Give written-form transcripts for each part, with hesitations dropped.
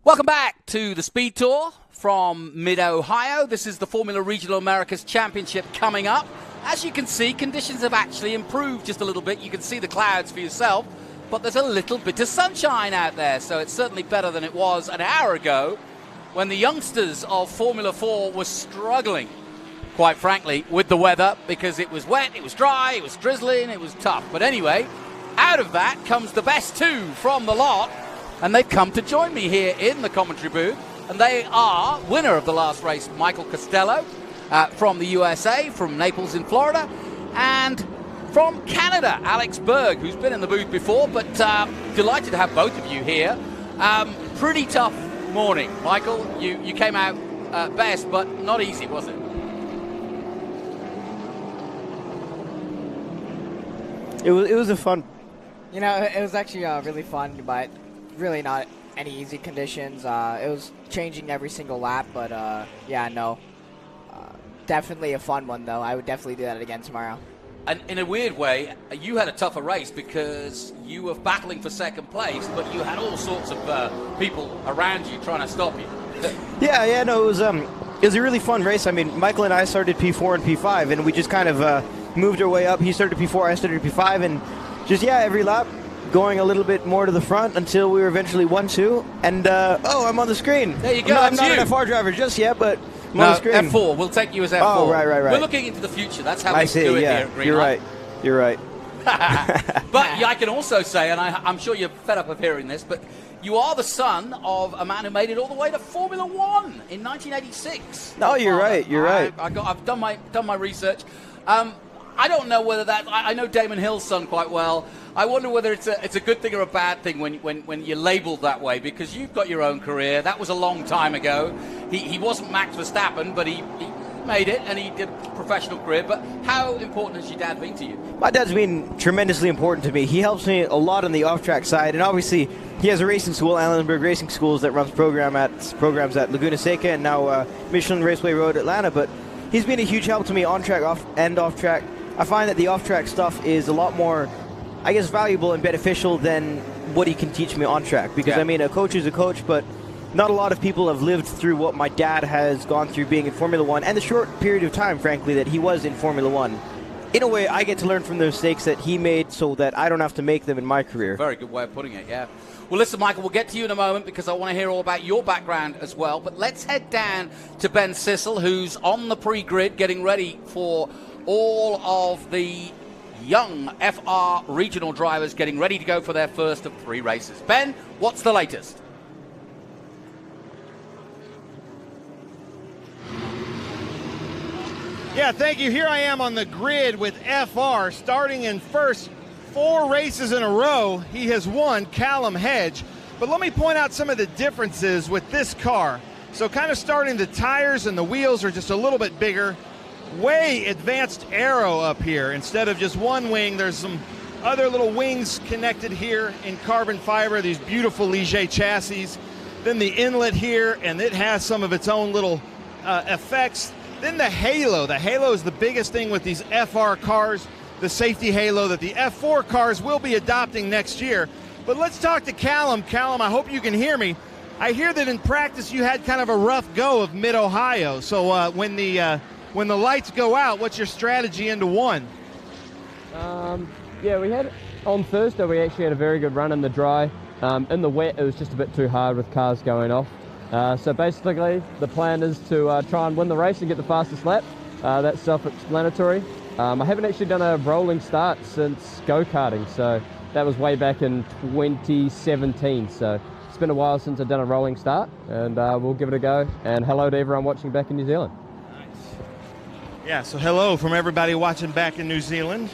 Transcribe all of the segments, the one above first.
Welcome back to the Speed Tour from mid-Ohio. This is the Formula Regional Americas Championship coming up. As you can see, conditions have actually improved just a little bit. You can see the clouds for yourself, but there's a little bit of sunshine out there, so it's certainly better than it was an hour ago when the youngsters of Formula 4 were struggling, quite frankly, with the weather because it was wet, it was dry, it was drizzling, it was tough. But anyway, out of that comes the best two from the lot, and they've come to join me here in the commentary booth, and they are winner of the last race, Michael Costello, from the USA, from Naples in Florida, and from Canada, Alex Berg, who's been in the booth before, but delighted to have both of you here. Pretty tough morning. Michael, you came out best, but not easy, was it? It was a fun. You know, it was actually really fun, but really not any easy conditions. It was changing every single lap, but yeah, no. Definitely a fun one, though. I would definitely do that again tomorrow. And in a weird way, you had a tougher race because you were battling for second place, but you had all sorts of people around you trying to stop you. Yeah, no, it was a really fun race. I mean, Michael and I started P4 and P5, and we just kind of moved our way up. He started P4, I started P5, and just, yeah, every lap going a little bit more to the front until we were eventually 1-2. And, oh, I'm on the screen. There you go. I'm not an F4 driver just yet, but I'm on the screen. F4. We'll take you as F4. Oh, right. We're looking into the future. That's how we do it here at Green Light. You're right. But I can also say, and I'm sure you're fed up of hearing this, but you are the son of a man who made it all the way to Formula One in 1986. No, you're right. You're right. I've done my research. I don't know whether that. I know Damon Hill's son quite well. I wonder whether it's a good thing or a bad thing when you're labelled that way, because you've got your own career. That was a long time ago. He wasn't Max Verstappen, but he made it and he did a professional career. But how important has your dad been to you? My dad's been tremendously important to me. He helps me a lot on the off-track side, and obviously he has a racing school, Allenberg Racing Schools, that runs programs at Laguna Seca and now Michelin Raceway Road, Atlanta. But he's been a huge help to me on-track and off-track. I find that the off-track stuff is a lot more, I guess, valuable and beneficial than what he can teach me on-track. Because, I mean, a coach is a coach, but not a lot of people have lived through what my dad has gone through being in Formula One and the short period of time, frankly, that he was in Formula One. In a way, I get to learn from the mistakes that he made so that I don't have to make them in my career. Very good way of putting it, yeah. Well, listen, Michael, we'll get to you in a moment because I want to hear all about your background as well. But let's head down to Ben Sissel, who's on the pre-grid getting ready for all of the young FR regional drivers getting ready to go for their first of 3 races. Ben, what's the latest? Yeah, thank you. Here I am on the grid with FR, starting in first 4 races in a row. He has won, Callum Hedge. But let me point out some of the differences with this car. So kind of starting, the tires and the wheels are just a little bit bigger. Way advanced aero up here. Instead of just one wing, there's some other little wings connected here in carbon fiber, these beautiful Ligier chassis. Then the inlet here, and it has some of its own little effects. Then the halo. The halo is the biggest thing with these FR cars, the safety halo that the F4 cars will be adopting next year. But let's talk to Callum. Callum, I hope you can hear me. I hear that in practice you had kind of a rough go of mid-Ohio. So when the lights go out, what's your strategy into one? Yeah, we had on Thursday, we actually had a very good run in the dry. In the wet, it was just a bit too hard with cars going off. So basically, the plan is to try and win the race and get the fastest lap. That's self-explanatory. I haven't actually done a rolling start since go-karting, so that was way back in 2017. So it's been a while since I've done a rolling start, and we'll give it a go. And hello to everyone watching back in New Zealand. Yeah, so hello from everybody watching back in New Zealand.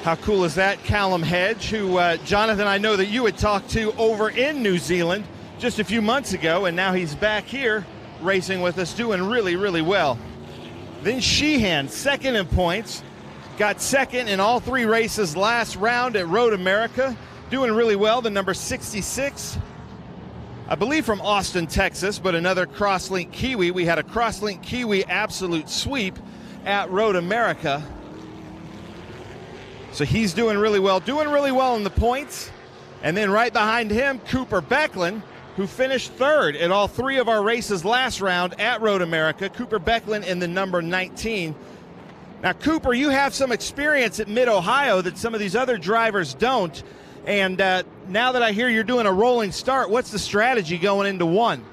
How cool is that? Callum Hedge, who, Jonathan, I know that you had talked to over in New Zealand just a few months ago, and now he's back here racing with us, doing really, really well. Then Sheehan, second in points, got second in all 3 races last round at Road America, doing really well, the number 66. I believe from Austin, Texas, but another Crosslink Kiwi. We had a Crosslink Kiwi absolute sweep at Road America. So he's doing really well in the points. And then right behind him, Cooper Becklin, who finished third at all 3 of our races last round at Road America. Cooper Becklin in the number 19. Now, Cooper, you have some experience at Mid-Ohio that some of these other drivers don't. And now that I hear you're doing a rolling start, what's the strategy going into one?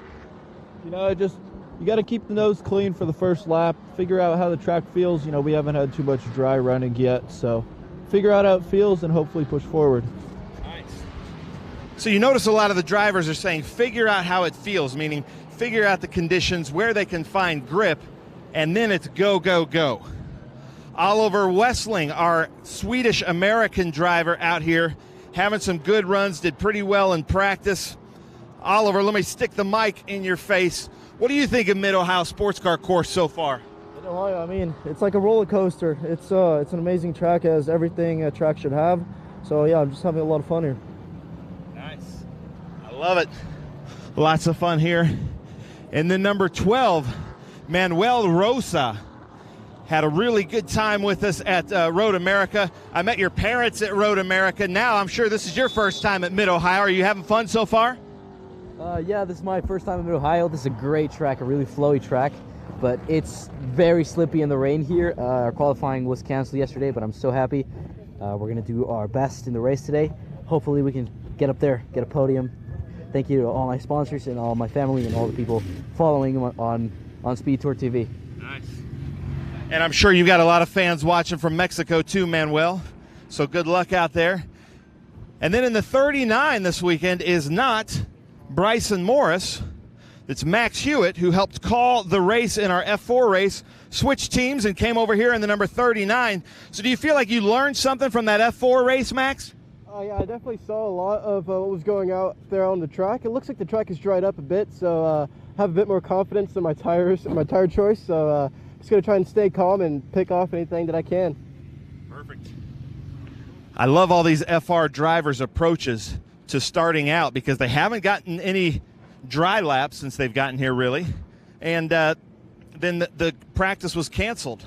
You know, you got to keep the nose clean for the first lap, figure out how the track feels. You know, we haven't had too much dry running yet, so figure out how it feels and hopefully push forward. Nice. So you notice a lot of the drivers are saying figure out how it feels, meaning figure out the conditions, where they can find grip, and then it's go, go, go. Oliver Wessling, our Swedish-American driver out here, having some good runs, did pretty well in practice. Oliver, let me stick the mic in your face. What do you think of Mid-Ohio Sports Car Course so far? Mid-Ohio, I mean, it's like a roller coaster. It's an amazing track, as everything a track should have. So yeah, I'm just having a lot of fun here. Nice. I love it. Lots of fun here. And then number 12, Manuel Rosa, had a really good time with us at Road America. I met your parents at Road America. Now I'm sure this is your first time at Mid-Ohio. Are you having fun so far? Yeah, this is my first time in Mid-Ohio. This is a great track, a really flowy track, but it's very slippy in the rain here. Our qualifying was canceled yesterday, but I'm so happy. We're going to do our best in the race today. Hopefully we can get up there, get a podium. Thank you to all my sponsors and all my family and all the people following on Speed Tour TV. Nice. And I'm sure you've got a lot of fans watching from Mexico too, Manuel. So good luck out there. And then in the 39 this weekend is not Bryson Morris. It's Max Hewitt, who helped call the race in our F4 race, switched teams and came over here in the number 39. So do you feel like you learned something from that F4 race, Max? Yeah, I definitely saw a lot of what was going out there on the track. It looks like the track has dried up a bit, so have a bit more confidence in my tires, my tire choice. So just going to try and stay calm and pick off anything that I can. Perfect. I love all these FR drivers' approaches to starting out because they haven't gotten any dry laps since they've gotten here, really. And then the practice was canceled.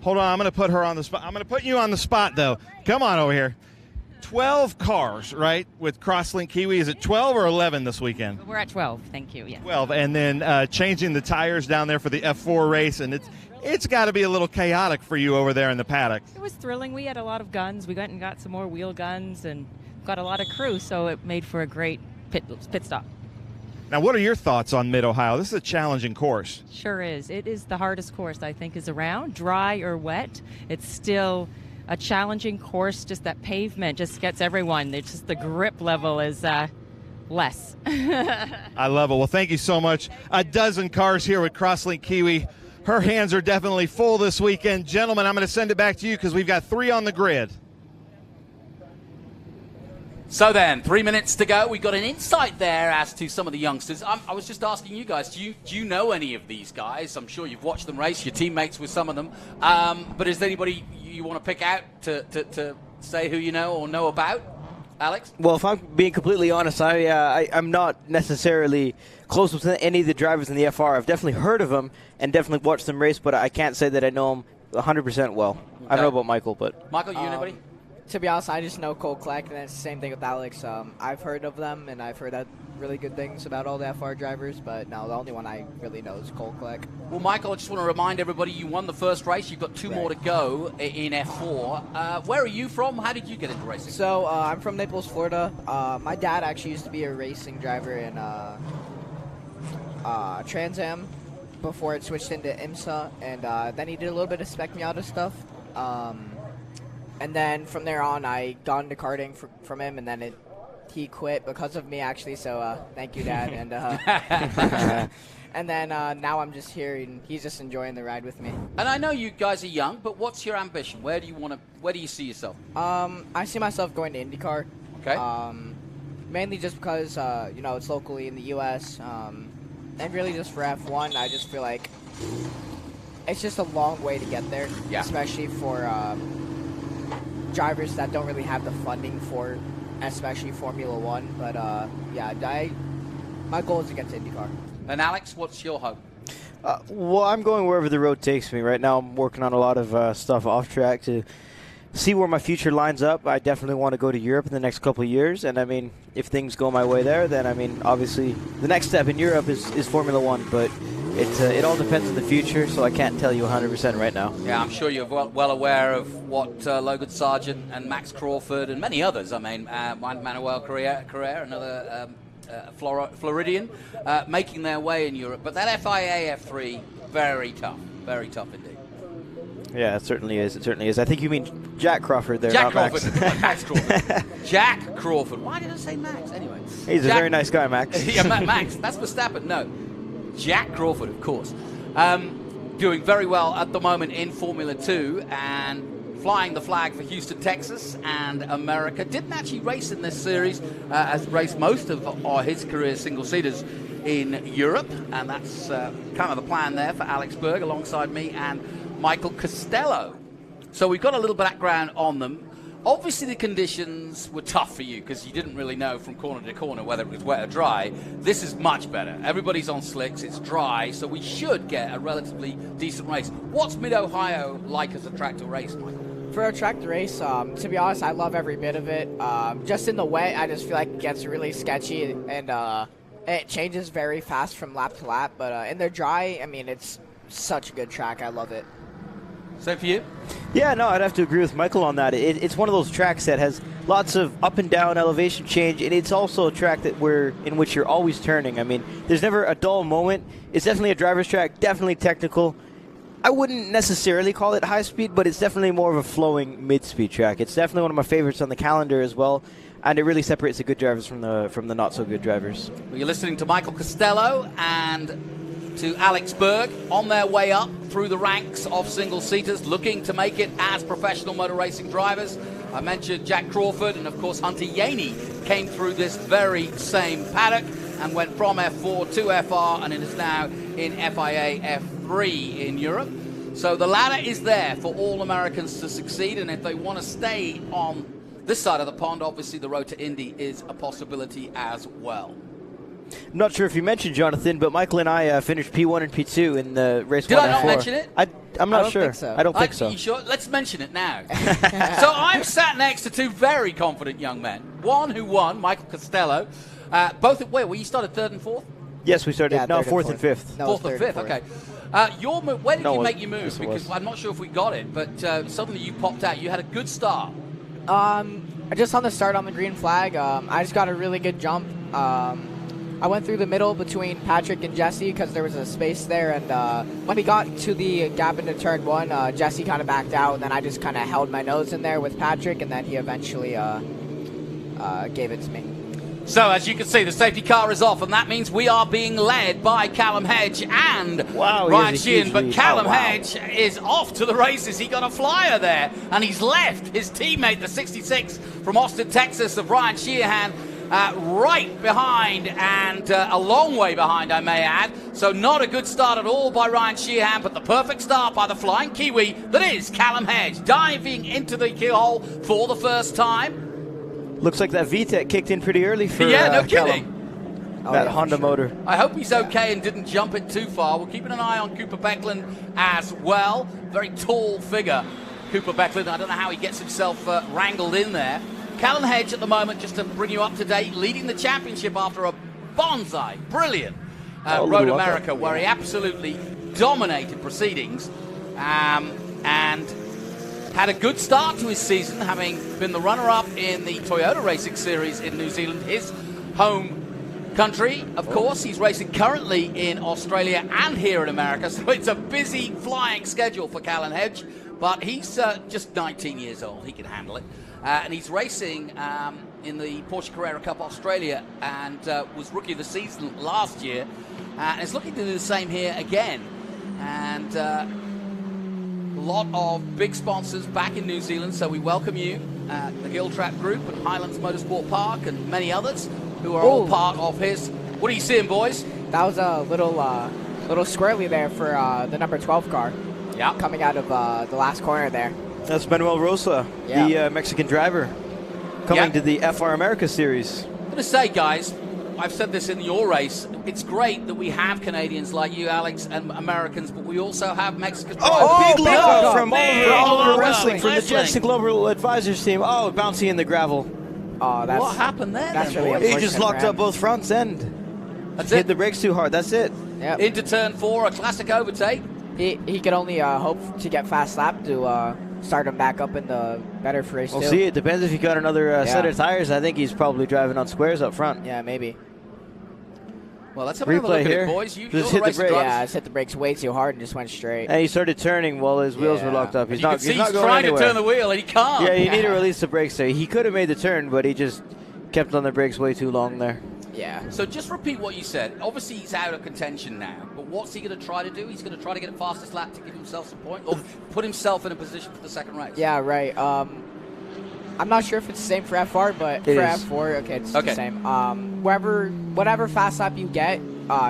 Hold on, I'm going to put her on the spot. I'm going to put you on the spot, though. Come on over here. 12 cars, right, with Crosslink Kiwi. Is it 12 or 11 this weekend? We're at 12, thank you, yeah. 12, and then changing the tires down there for the F4 race, and it's got to be a little chaotic for you over there in the paddock. It was thrilling. We had a lot of guns. We went and got some more wheel guns and got a lot of crew, so it made for a great pit stop. Now, what are your thoughts on Mid-Ohio? This is a challenging course. Sure is. It is the hardest course, I think, is around. Dry or wet, it's still a challenging course. Just that pavement just gets everyone. It's just the grip level is less. I love it. Well, thank you so much. A dozen cars here with Crosslink Kiwi. Her hands are definitely full this weekend. Gentlemen, I'm going to send it back to you because we've got 3 on the grid. So then, 3 minutes to go. We got an insight there as to some of the youngsters. I was just asking you guys, do you know any of these guys? I'm sure you've watched them race, your teammates with some of them. But is there anybody you want to pick out to say who you know or know about? Alex? Well, if I'm being completely honest, I'm not necessarily close with any of the drivers in the FR. I've definitely heard of them and definitely watched them race, but I can't say that I know them 100% well. Okay. I don't know about Michael, but... Michael, you know anybody? To be honest, I just know Cole Kleck, and it's the same thing with Alex. I've heard of them, and I've heard really good things about all the FR drivers, but no, the only one I really know is Cole Kleck. Well, Michael, I just want to remind everybody you won the first race. You've got 2 more to go in F4. Where are you from? How did you get into racing? So, I'm from Naples, Florida. My dad actually used to be a racing driver in Trans Am before it switched into IMSA, and then he did a little bit of Spec Miata stuff. And then from there on, I got into karting from him, and then he quit because of me, actually. So thank you, Dad. And and then now I'm just here, and he's just enjoying the ride with me. And I know you guys are young, but what's your ambition? Where do you see yourself? I see myself going to IndyCar. Okay. Mainly just because it's locally in the U.S. And really just for F1, I just feel like it's just a long way to get there, especially for drivers that don't really have the funding for, especially Formula One. But my goal is to get to IndyCar. And Alex, what's your hope? Well, I'm going wherever the road takes me. Right now, I'm working on a lot of stuff off track to see where my future lines up. I definitely want to go to Europe in the next couple of years, and I mean, if things go my way there, then I mean, obviously, the next step in Europe is Formula One, but it all depends on the future, so I can't tell you 100% right now. Yeah, I'm sure you're well aware of what Logan Sargent and Max Crawford and many others, I mean, Manuel Carrera, another Floridian, making their way in Europe. But that FIA F3, very tough indeed. Yeah, it certainly is. It certainly is. I think you mean Jack Crawford there, Jack not Crawford. Max. Max Crawford. Jack Crawford. Why did I say Max? Anyway. He's a very nice guy, Max. Yeah, Max. That's Verstappen. No. Jack Crawford, of course. Doing very well at the moment in Formula 2 and flying the flag for Houston, Texas and America. Didn't actually race in this series. Has raced most of his career single-seaters in Europe. And that's kind of the plan there for Alex Berg alongside me and Michael Costello. So we've got a little background on them. Obviously the conditions were tough for you because you didn't really know from corner to corner whether it was wet or dry. This is much better. Everybody's on slicks, it's dry, so we should get a relatively decent race. What's Mid-Ohio like as a track to race, Michael? For a track to race, to be honest, I love every bit of it. Just in the wet, I just feel like it gets really sketchy and it changes very fast from lap to lap. But in the dry, I mean, it's such a good track. I love it. Same for you? Yeah, no, I'd have to agree with Michael on that. It's one of those tracks that has lots of up and down elevation change, and it's also a track in which you're always turning. I mean, there's never a dull moment. It's definitely a driver's track, definitely technical. I wouldn't necessarily call it high speed, but it's definitely more of a flowing mid-speed track. It's definitely one of my favorites on the calendar as well, and it really separates the good drivers from the not-so-good drivers. Well, you're listening to Michael Costello and to Alex Berg on their way up through the ranks of single-seaters, looking to make it as professional motor racing drivers. I mentioned Jack Crawford, and of course Hunter Yaney came through this very same paddock and went from F4 to FR, and it is now in FIA F3 in Europe. So the ladder is there for all Americans to succeed, and if they want to stay on this side of the pond, obviously the road to Indy is a possibility as well. I'm not sure if you mentioned, Jonathan, but Michael and I finished P1 and P2 in the race. Did I not mention it? I'm not sure. Think so. I don't think so. You sure? Let's mention it now. So I'm sat next to two very confident young men. One who won, Michael Costello. Both at where? Well, you started third and fourth? Yes, we started. Yeah, no, third fourth and and fifth. No, Fourth and fifth, okay. Where did you make your move? yes, it Because was. I'm not sure if we got it, but suddenly you popped out. You had a good start. Just on the start on the green flag, I just got a really good jump. I went through the middle between Patrick and Jesse because there was a space there, and when we got to the gap into turn one, Jesse kind of backed out, and then I just kind of held my nose in there with Patrick, and then he eventually gave it to me. So, as you can see, the safety car is off, and that means we are being led by Callum Hedge and Wow, he Ryan has a Sheehan. huge But lead. Callum Oh, wow. Hedge is off to the races. He got a flyer there, and he's left his teammate, the 66 from Austin, Texas, of Ryan Sheehan, right behind, and a long way behind, I may add. So not a good start at all by Ryan Sheehan, but the perfect start by the flying Kiwi that is Callum Hedge, diving into the keyhole for the first time. Looks like that VTEC kicked in pretty early for Yeah, no Callum. kidding. That Honda motor. I hope he's okay and didn't jump it too far. We're keeping an eye on Cooper Beckland as well. Very tall figure, Cooper Beckland. I don't know how he gets himself wrangled in there. Callum Hedge at the moment, just to bring you up to date, leading the championship after a bonsai, brilliant Road America, where he absolutely dominated proceedings and had a good start to his season, having been the runner-up in the Toyota Racing Series in New Zealand, his home country. Of course, he's racing currently in Australia and here in America, so it's a busy flying schedule for Callum Hedge, but he's just 19 years old. He can handle it. And he's racing in the Porsche Carrera Cup Australia and was Rookie of the Season last year. And is looking to do the same here again. And a lot of big sponsors back in New Zealand, so we welcome you, the Giltrap Group and Highlands Motorsport Park and many others who are all part of his. What are you seeing, boys? That was a little squirrely there for the number 12 car. Yeah. Coming out of the last corner there. That's Manuel Rosa, the Mexican driver, coming to the FR America Series. I'm going to say, guys, I've said this in your race. It's great that we have Canadians like you, Alex, and Americans, but we also have Mexicans. Big leap Blanco. from Big Oliver Blanco. Wrestling from the Wrestling. Jetson Global Advisors team. Oh, bouncy in the gravel. Oh, that's What happened there? That's then, really boys? He unfortunate just locked for up him. both fronts end. That's Hit it. the brakes too hard. That's it. Yep. Into turn 4, a classic overtake. He could only hope to get fast lap to start him back up in the better for race We'll two. see. It depends if he got another set Yeah. of tires. I think he's probably driving on squares up front. Yeah, maybe. Well, let's have another Replay look here. at it, boys. You're Just the hit the racing brake. drivers. Yeah, I hit the brakes way too hard and just went straight. And he started turning while his wheels were Yeah. locked up. You He's can not, see he's not he's going trying anywhere. to turn the wheel and he can't. Yeah, you need to release the brakes there. He could have made the turn, but he just kept on the brakes way too long there. Yeah. So just repeat what you said. Obviously, he's out of contention now, but what's he going to try to do? He's going to try to get a fastest lap to give himself some points, or put himself in a position for the second race. Yeah, right. I'm not sure if it's the same for FR, but It for is. F4, okay, it's Okay. the same. Whatever fast lap you get,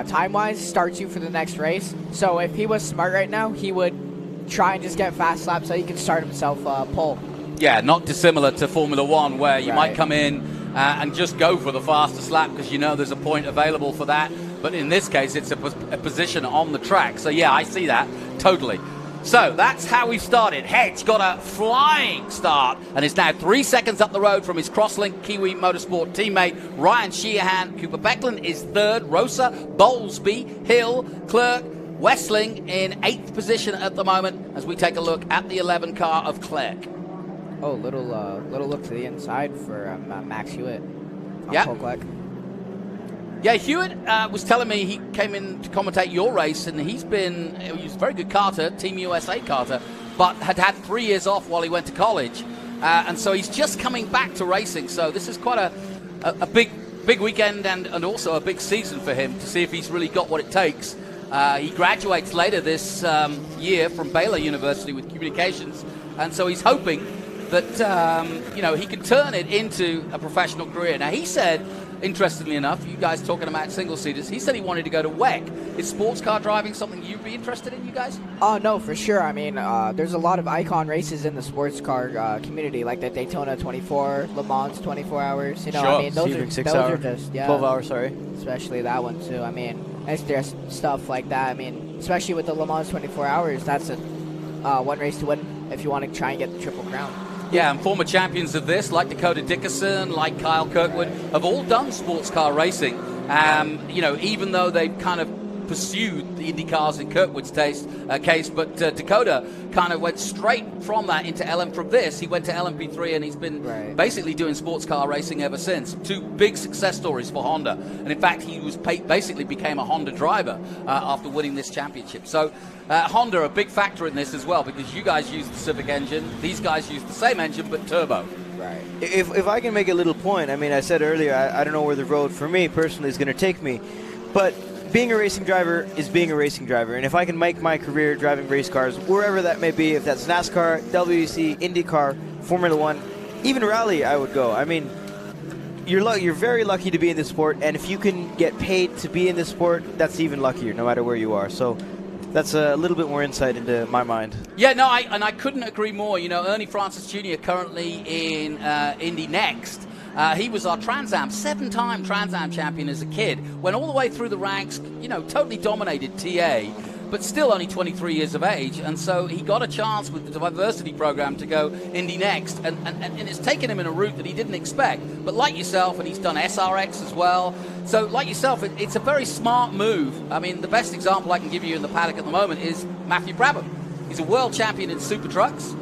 time-wise, starts you for the next race. So if he was smart right now, he would try and just get fast lap so he can start himself pole. Yeah, not dissimilar to Formula One, where you might Right. come in and just go for the fastest lap because you know there's a point available for that. But in this case, it's a position on the track. So yeah, I see that totally. So that's how we started. Hedge got a flying start and is now 3 seconds up the road from his Crosslink Kiwi Motorsport teammate Ryan Sheehan. Cooper Becklin is third. Rosa, Bowlesby, Hill, Clerk, Westling in 8th position at the moment as we take a look at the 11 car of Clerk. Oh, little look to the inside for Max Hewitt. Yeah. Pole Clerk. Yeah, Hewitt was telling me he came in to commentate your race, and he was a very good karter, Team USA karter, but had 3 years off while he went to college, and so he's just coming back to racing. So this is quite a big weekend and also a big season for him to see if he's really got what it takes. He graduates later this year from Baylor University with communications, and so he's hoping that he can turn it into a professional career. Now he said, interestingly enough, you guys talking about single-seaters, he said he wanted to go to WEC. Is sports car driving something you'd be interested in, you guys? Oh, no, for sure. I mean, there's a lot of icon races in the sports car community, like the Daytona 24, Le Mans 24 hours. You know, Sure. I mean, those Sebring 6 are hour. just 12 hours, sorry. especially that one too. I mean, it's just stuff like that. I mean, especially with the Le Mans 24 hours, that's a one race to win if you want to try and get the Triple Crown. Yeah, and former champions of this, like Dakota Dickerson, like Kyle Kirkwood, have all done sports car racing. Even though they've kind of pursued the Indy cars in Kirkwood's case, but Dakota kind of went straight from that into from this. He went to LMP3 and he's been basically doing sports car racing ever since. 2 big success stories for Honda, and in fact he was basically became a Honda driver after winning this championship. So Honda a big factor in this as well, because you guys use the Civic engine, these guys use the same engine but turbo. Right. If I can make a little point, I mean, I said earlier, I don't know where the road for me personally is going to take me, but being a racing driver is being a racing driver, and if I can make my career driving race cars, wherever that may be, if that's NASCAR, WEC, IndyCar, Formula One, even rally, I would go. I mean, you're very lucky to be in this sport, and if you can get paid to be in this sport, that's even luckier, no matter where you are. So that's a little bit more insight into my mind. Yeah, no, I couldn't agree more. You know, Ernie Francis Jr. currently in Indy Next. He was our Trans Am, 7-time Trans Am champion as a kid. Went all the way through the ranks, totally dominated TA, but still only 23 years of age. And so he got a chance with the diversity program to go Indy Next. And it's taken him in a route that he didn't expect. But like yourself, and he's done SRX as well. So like yourself, it's a very smart move. I mean, the best example I can give you in the paddock at the moment is Matthew Brabham. He's a world champion in Super Trucks.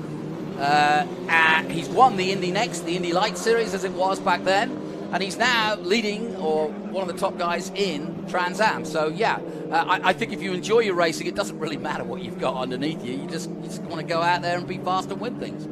And he's won the Indy Next, the Indy Light Series as it was back then, and he's now leading or one of the top guys in Trans Am. So yeah, I think if you enjoy your racing, it doesn't really matter what you've got underneath you. You just want to go out there and be fast and win things.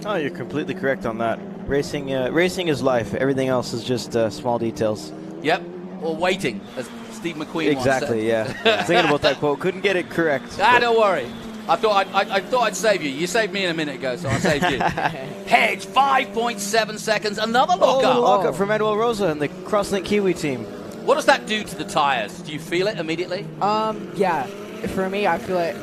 Oh, you're completely correct on that. Racing is life. Everything else is just small details. Yep, or waiting, as Steve McQueen Exactly, once said. yeah. Thinking about that quote, couldn't get it correct. Don't worry. I thought I'd save you. You saved me in a minute ago, so I saved you. Hedge, 5.7 seconds. Another lockup. Lockup from Manuel Rosa and the Crosslink Kiwi team. What does that do to the tires? Do you feel it immediately? Yeah. For me, I feel it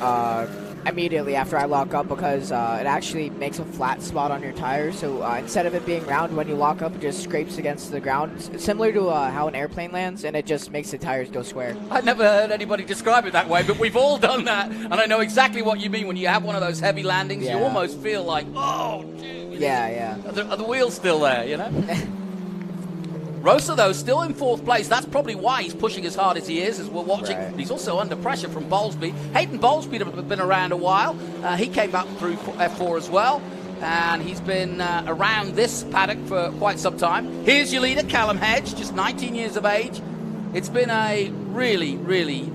immediately after I lock up because it actually makes a flat spot on your tire. So instead of it being round when you lock up, it just scrapes against the ground. It's similar to how an airplane lands, and it just makes the tires go square. I've never heard anybody describe it that way, but we've all done that, and I know exactly what you mean. When you have one of those heavy landings, you almost feel like, oh, dude. Yeah. Are the wheels still there, you know? Rosa, though, still in 4th place. That's probably why he's pushing as hard as he is, as we're watching. Right. He's also under pressure from Bowlesby. Hayden Bowlesby has been around a while. He came up through F4 as well, and he's been around this paddock for quite some time. Here's your leader, Callum Hedge, just 19 years of age. It's been a really, really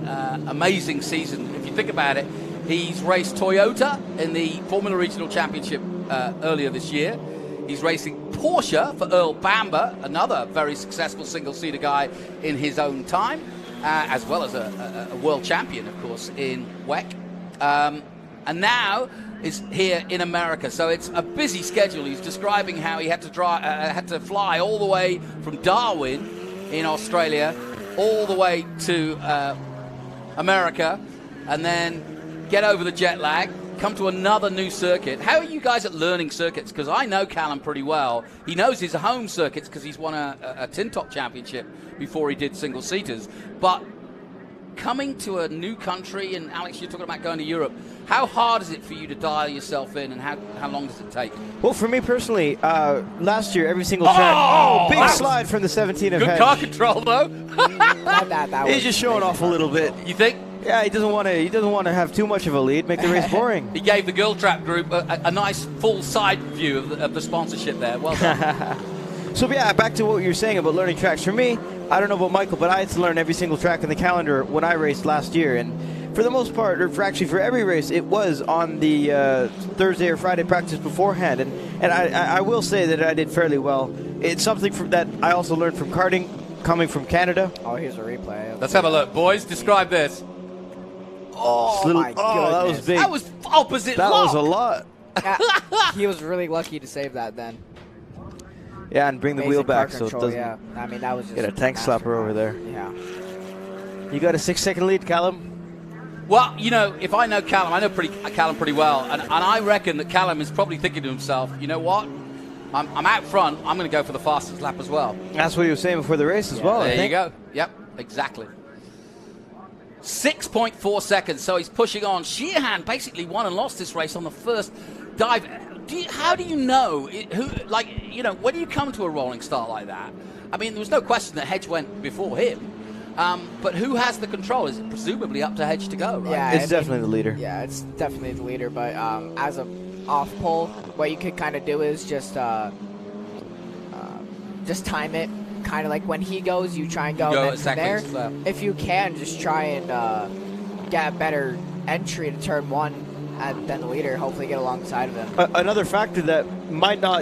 amazing season. If you think about it, he's raced Toyota in the Formula Regional Championship earlier this year. He's racing Porsche for Earl Bamber, another very successful single-seater guy in his own time, as well as a world champion, of course, in WEC. And now is here in America. So it's a busy schedule. He's describing how he had to fly all the way from Darwin in Australia, all the way to America, and then get over the jet lag, come to another new circuit. How are you guys at learning circuits? Because I know Callum pretty well. He knows his home circuits because he's won a Tin Top Championship before he did single-seaters. But coming to a new country, and Alex, you're talking about going to Europe, how hard is it for you to dial yourself in, and how long does it take? Well, for me personally, last year, every single track, big slide from the 17 of Good Hedge. car control, though. He's just showing off a little bit. You think? Yeah, he doesn't want to have too much of a lead, make the race boring. He gave the Girl Trap group a nice full side view of the sponsorship there. Well done. So yeah, back to what you were saying about learning tracks. For me, I don't know about Michael, but I had to learn every single track in the calendar when I raced last year. And for the most part, or for every race, it was on the Thursday or Friday practice beforehand. And I will say that I did fairly well. It's something that I also learned from karting, coming from Canada. Oh, here's a replay. Let's have a look, boys. Describe this. Oh, my goodness. That was big. That was opposite That lock. was a lot. He was really lucky to save that then. Yeah, and bring the wheel back so it doesn't I mean, that was just get a tank slapper over there. Yeah. You got a 6-second lead, Callum? Well, you know, if I know Callum, I know Callum pretty well, and I reckon that Callum is probably thinking to himself, you know what? I'm out front. I'm going to go for the fastest lap as well. That's what he was saying before the race as well. There you go. Yep, exactly. 6.4 seconds, so he's pushing on. Sheehan basically won and lost this race on the first dive. How do you know when you come to a rolling start like that? I mean, there was no question that Hedge went before him, but who has the control? Is it presumably up to Hedge to go, right? Yeah, it's definitely the leader. Yeah, it's definitely the leader, but as a off pole, what you could kind of do is just time it. Kind of like when he goes, you try and go, and then from there, if you can, just try and get a better entry to turn 1 and then the leader, hopefully get alongside of him. Another factor that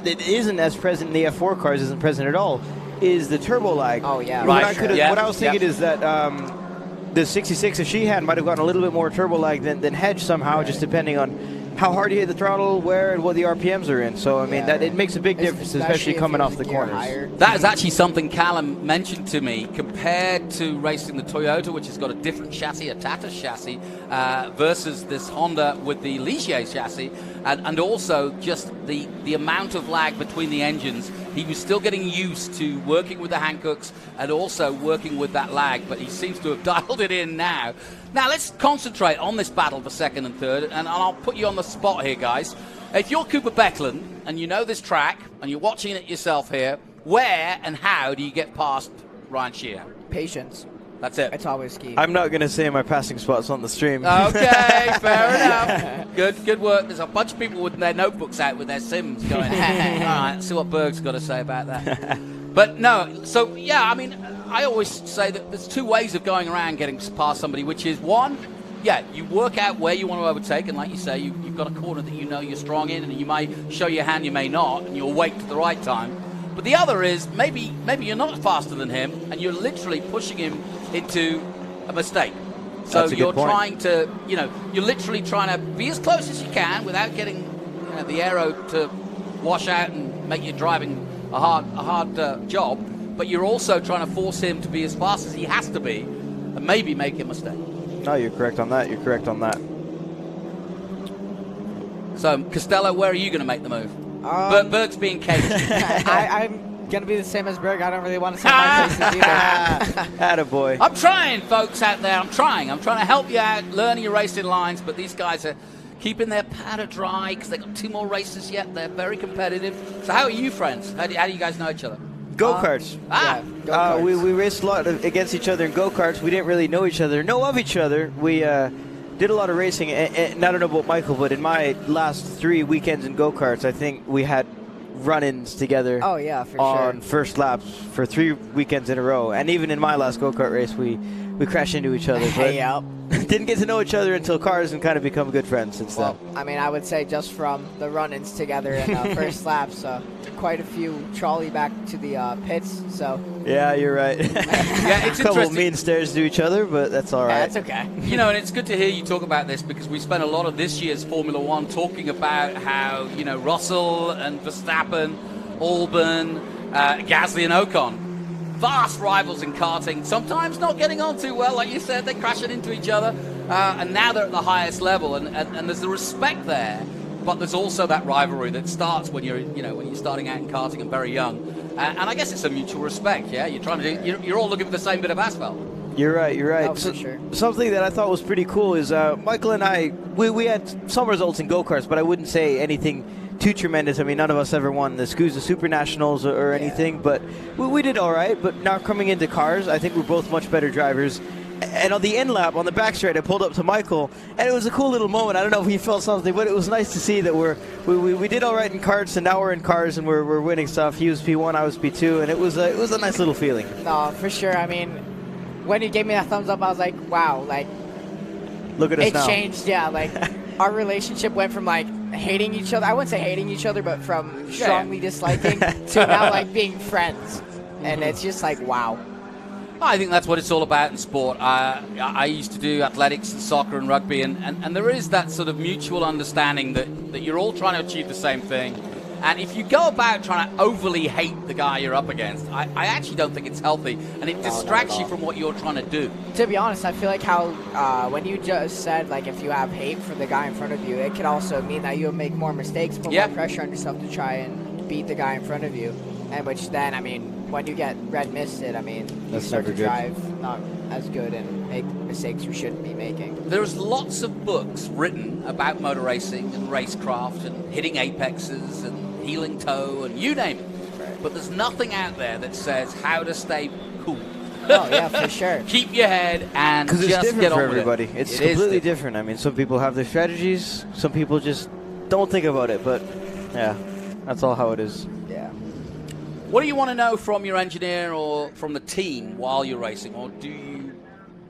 it isn't as present in the F4 cars, isn't present at all, is the turbo lag. Oh, yeah. Right. What I was thinking is that the 66 of Sheehan might have gotten a little bit more turbo lag than Hedge somehow, just depending on how hard you hit the throttle, where, and what the RPMs are in. So, I mean, that it makes a big difference, especially coming off the corners. That is actually something Callum mentioned to me, compared to racing the Toyota, which has got a different chassis, a Tata chassis, versus this Honda with the Ligier chassis, and also just the amount of lag between the engines. He was still getting used to working with the Hancocks and also working with that lag, but he seems to have dialed it in now. Now, let's concentrate on this battle for second and third, and I'll put you on the spot here, guys. If you're Cooper Beckland and you know this track and you're watching it yourself here, where and how do you get past Ryan Sheehan? Patience. That's it. It's always key. I'm not going to say my passing spots on the stream. Okay, fair enough. Good work. There's a bunch of people with their notebooks out with their sims going, all right, let's see what Berg's got to say about that. But no, so yeah, I mean, I always say that there's two ways of going around getting past somebody, which is one, yeah, you work out where you want to overtake, and like you say, you've got a corner that you know you're strong in, and you may show your hand, you may not, and you'll wait at the right time. But the other is maybe you're not faster than him, and you're literally pushing him into a mistake. So you're trying to, you're literally trying to be as close as you can without getting the aero to wash out and make you driving a hard job. But you're also trying to force him to be as fast as he has to be, and maybe make a mistake. No, you're correct on that. You're correct on that. So, Costello, where are you going to make the move? Berg's being caged. I'm going to be the same as Berg. I don't really want to say my places either. Attaboy. I'm trying, folks out there. I'm trying to help you out, learning your racing lines, but these guys are keeping their powder dry because they've got 2 more races yet. They're very competitive. So how are you friends? How do you guys know each other? Go-karts. Go-karts. We raced a lot against each other in go-karts. We didn't really know each other, know of each other. We did a lot of racing, and I don't know about Michael, but in my last 3 weekends in go-karts, I think we had run-ins together. Oh yeah, for on sure. first laps for 3 weekends in a row. And even in my last go-kart race, we crashed into each other. But Yep. didn't get to know each other until cars and kind of become good friends since then. I mean, I would say just from the run-ins together in the first laps, quite a few trolley back to the pits. So Yeah, you're right. Yeah, it's a couple interesting. mean stares to each other, but that's all right. yeah, that's okay. You know, and it's good to hear you talk about this because we spent a lot of this year's Formula One talking about how, you know, Russell and Verstappen, Albon, Gasly and Ocon, vast rivals in karting, sometimes not getting on too well, like you said, they're crashing into each other, and now they're at the highest level, and there's the respect there, but there's also that rivalry that starts when you're starting out in karting and very young, and I guess it's a mutual respect. Yeah, you're all looking for the same bit of asphalt. You're right. Oh, for sure. Something that I thought was pretty cool is Michael and I, we had some results in go-karts, but I wouldn't say anything too tremendous. I mean, none of us ever won the SCUSA Super Nationals or anything, but we did all right. But now coming into cars, I think we're both much better drivers. And on the end lap, on the back straight, I pulled up to Michael, and it was a cool little moment. I don't know if he felt something, but it was nice to see that we did all right in karts, and now we're in cars, and we're winning stuff. He was P1, I was P2, and it was a nice little feeling. No, for sure. I mean, when you gave me that thumbs up, I was like, wow, like, Look at us now. it changed, yeah, like, our relationship went from, like, hating each other, I wouldn't say hating each other, but from strongly disliking to now, like, being friends, and it's just like, wow. I think that's what it's all about in sport. I used to do athletics and soccer and rugby, and there is that sort of mutual understanding that you're all trying to achieve the same thing. And if you go about trying to overly hate the guy you're up against, I actually don't think it's healthy, and it distracts you from what you're trying to do. To be honest, I feel like how when you just said, like, if you have hate for the guy in front of you, it could also mean that you'll make more mistakes, put more pressure on yourself to try and beat the guy in front of you. And which then, I mean, when you get red misted, I mean, you start to drive not as good and make mistakes you shouldn't be making. There's lots of books written about motor racing and racecraft and hitting apexes and heeling toe and you name it. Right. But there's nothing out there that says how to stay cool. Oh, yeah, for sure. Keep your head and Because just it's different get on for with everybody. it. It's It is completely different. I mean, some people have their strategies. Some people just don't think about it. But, yeah, that's all how it is. Yeah. What do you want to know from your engineer or from the team while you're racing, or do you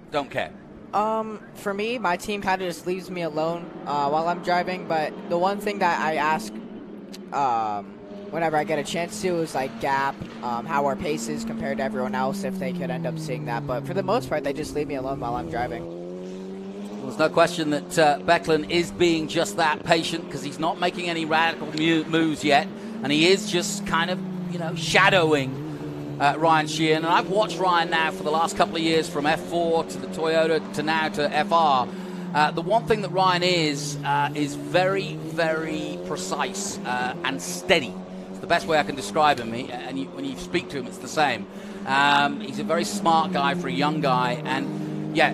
don't care? For me, my team kind of just leaves me alone while I'm driving, but the one thing that I ask whenever I get a chance to is, like, gap, how our pace is compared to everyone else, if they could end up seeing that. But for the most part, they just leave me alone while I'm driving. There's no question that Becklin is being just that patient because he's not making any radical moves yet, and he is just kind of, shadowing Ryan Sheehan. And I've watched Ryan now for the last couple of years, from F4 to the Toyota to now to FR. The one thing that Ryan is very, very precise and steady. It's the best way I can describe him. And when you speak to him, it's the same. He's a very smart guy for a young guy, and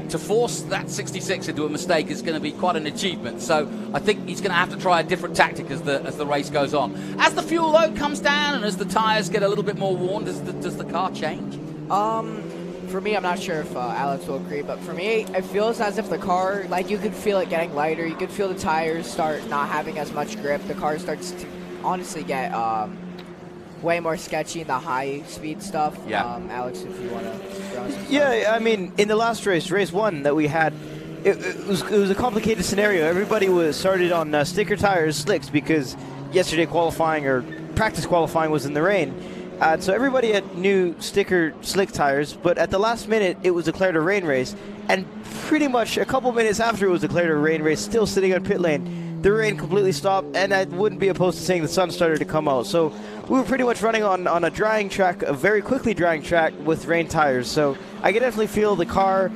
to force that 66 into a mistake is going to be quite an achievement. So I think he's going to have to try a different tactic as the race goes on. As the fuel load comes down and as the tires get a little bit more worn, does the car change? For me, I'm not sure if Alex will agree, but for me, it feels as if the car, like, you could feel it getting lighter. You could feel the tires start not having as much grip. The car starts to honestly get way more sketchy in the high-speed stuff. Yeah. Alex, if you want to throw some Yeah, I mean, in the last race 1 that we had, it was a complicated scenario. Everybody was started on sticker tires, slicks, because yesterday qualifying or practice qualifying was in the rain. So everybody had new sticker slick tires, but at the last minute, it was declared a rain race. And pretty much a couple minutes after it was declared a rain race, still sitting on pit lane, the rain completely stopped, and I wouldn't be opposed to saying the sun started to come out. So we were pretty much running on a drying track, a very quickly drying track with rain tires. So I can definitely feel the car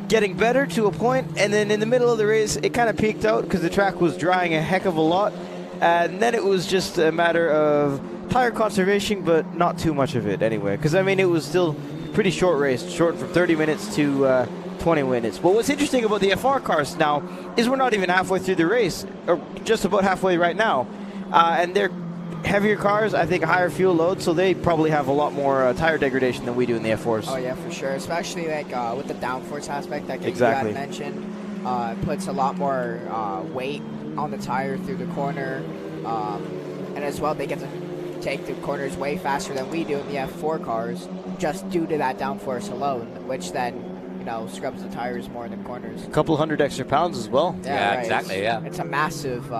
getting better to a point, and then in the middle of the race, it kind of peaked out because the track was drying a heck of a lot. And then it was just a matter of tire conservation, but not too much of it anyway. Because, I mean, it was still a pretty short race, shortened from 30 minutes to 20 minutes. But what's interesting about the FR cars now is we're not even halfway through the race, or just about halfway right now. And they're heavier cars, I think higher fuel load, so they probably have a lot more tire degradation than we do in the F4s. Oh yeah, for sure. Especially like with the downforce aspect that Exactly. you had mentioned, it puts a lot more weight on the tire through the corner, and as well they get to take the corners way faster than we do in the F4 cars, just due to that downforce alone, which then scrubs the tires more in the corners. A couple hundred extra pounds as well. Yeah, right. exactly. It's a massive.